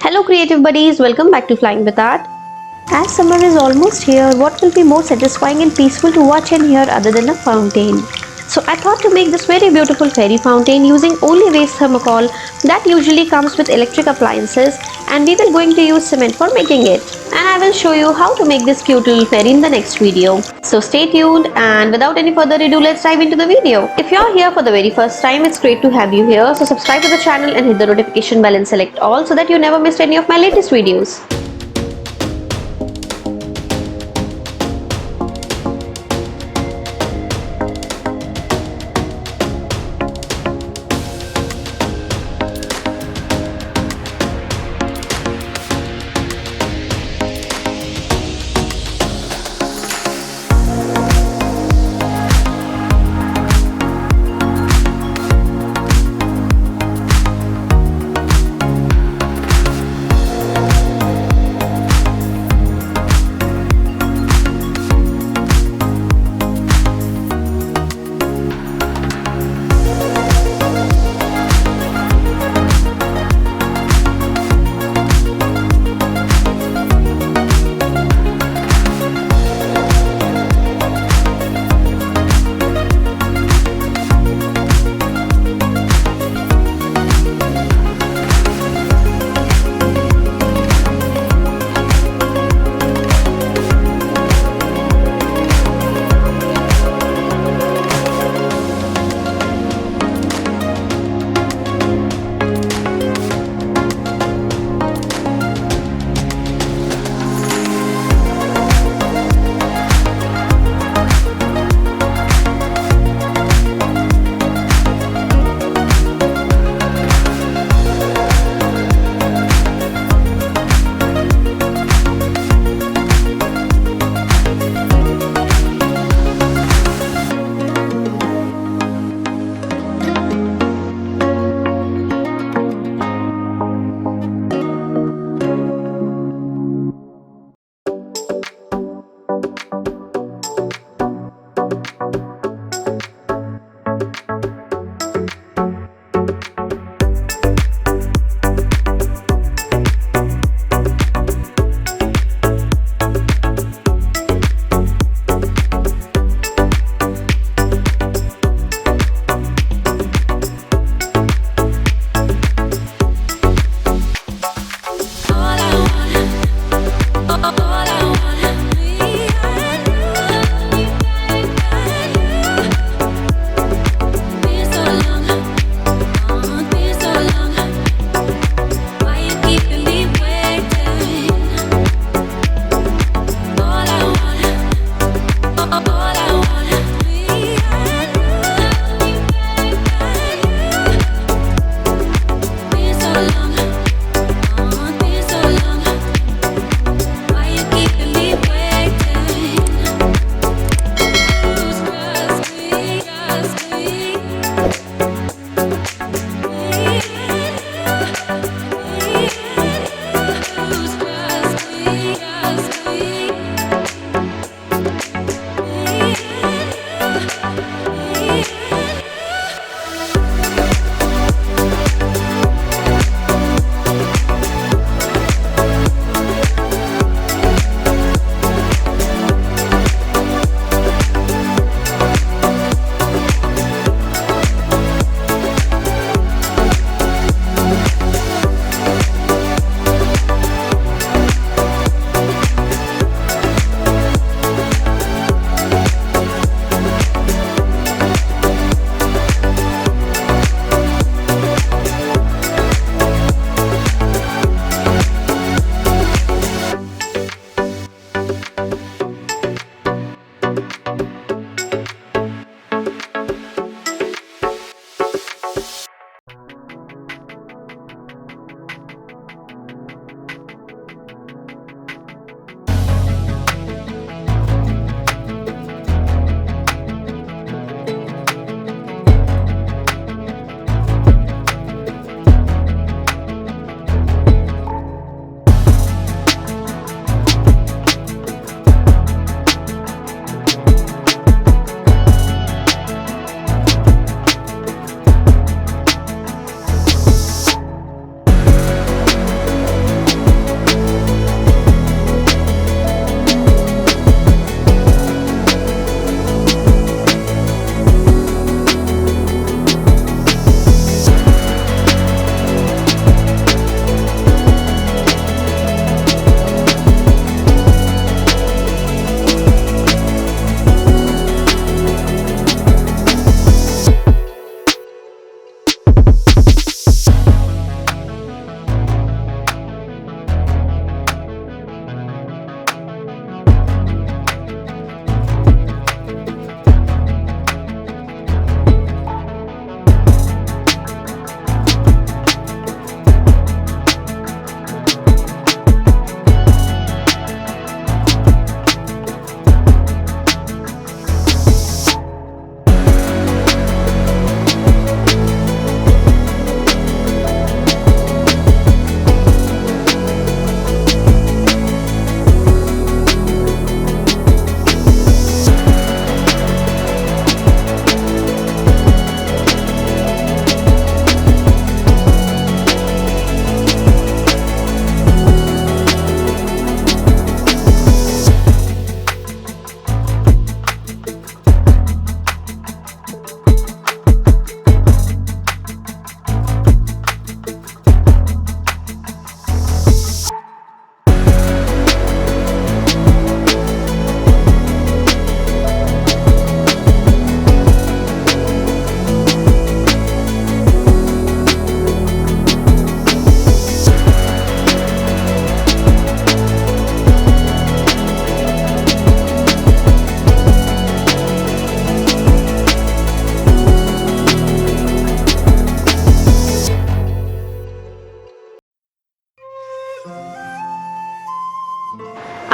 Hello creative buddies, welcome back to Flying with Art. As summer is almost here, what will be more satisfying and peaceful to watch and hear other than a fountain? So I thought to make this very beautiful fairy fountain using only waste thermocol that usually comes with electric appliances, and we will going to use cement for making it. And I will show you how to make this cute little fairy in the next video. So stay tuned, and without any further ado, let's dive into the video. If you're here for the very first time, it's great to have you here. So subscribe to the channel and hit the notification bell and select all so that you never miss any of my latest videos.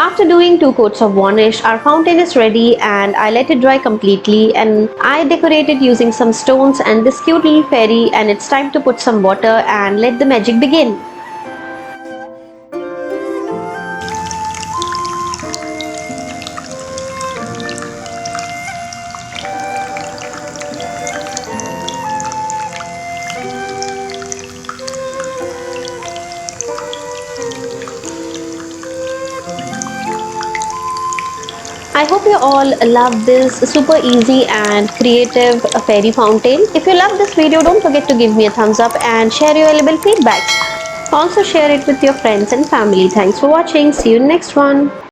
After doing 2 coats of varnish, our fountain is ready and I let it dry completely and I decorated using some stones and this cute little fairy, and it's time to put some water and let the magic begin. I hope you all love this super easy and creative fairy fountain. If you love this video, don't forget to give me a thumbs up and share your valuable feedbacks. Also share it with your friends and family. Thanks for watching. See you in next one.